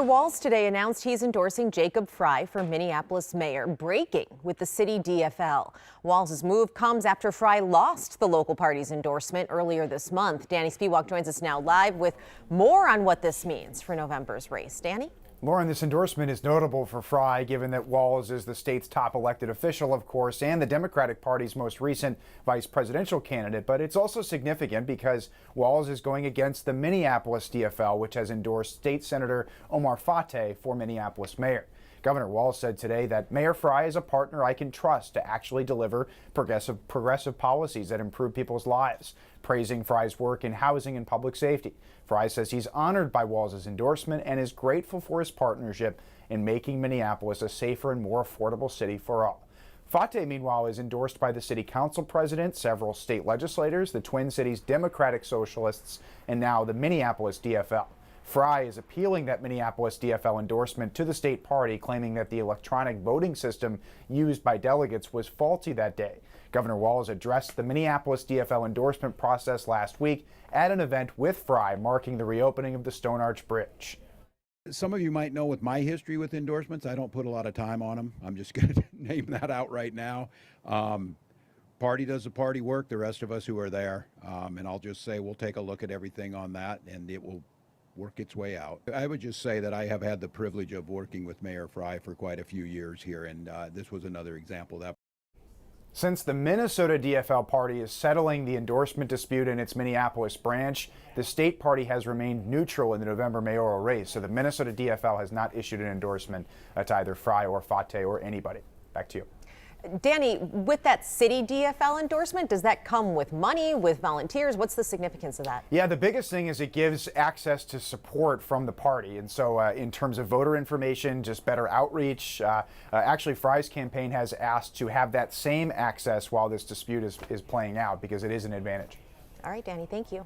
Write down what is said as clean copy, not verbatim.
Walz today announced he's endorsing Jacob Frey for Minneapolis mayor, breaking with the city DFL. Walz's move comes after Frey lost the local party's endorsement earlier this month. Danny Spiewak joins us now live with more on what this means for November's race. Danny? Lauren, this endorsement is notable for Frey, given that Walz is the state's top elected official, of course, and the Democratic Party's most recent vice presidential candidate. But it's also significant because Walz is going against the Minneapolis DFL, which has endorsed State Senator Omar Fateh for Minneapolis mayor. Governor Walz said today that Mayor Frey is a partner I can trust to actually deliver progressive policies that improve people's lives, praising Frey's work in housing and public safety. Frey says he's honored by Walz's endorsement and is grateful for his partnership in making Minneapolis a safer and more affordable city for all. Fateh, meanwhile, is endorsed by the city council president, several state legislators, the Twin Cities Democratic Socialists, and now the Minneapolis DFL. Frey is appealing that Minneapolis DFL endorsement to the state party, claiming that the electronic voting system used by delegates was faulty that day. Governor Walz addressed the Minneapolis DFL endorsement process last week at an event with Frey marking the reopening of the Stone Arch Bridge. Some of you might know with my history with endorsements, I don't put a lot of time on them. I'm just going to name that out right now. Party does the party work, the rest of us who are there. And I'll just say we'll take a look at everything on that, and it will work its way out. I would just say that I have had the privilege of working with Mayor Frey for quite a few years here, and this was another example of that. Since the Minnesota DFL party is settling the endorsement dispute in its Minneapolis branch, the state party has remained neutral in the November mayoral race. So the Minnesota DFL has not issued an endorsement to either Frey or Fateh or anybody. Back to you. Danny, with that city DFL endorsement, does that come with money, with volunteers? What's the significance of that? Yeah, the biggest thing is it gives access to support from the party. And so in terms of voter information, just better outreach. Actually, Frey's campaign has asked to have that same access while this dispute is playing out because it is an advantage. All right, Danny, thank you.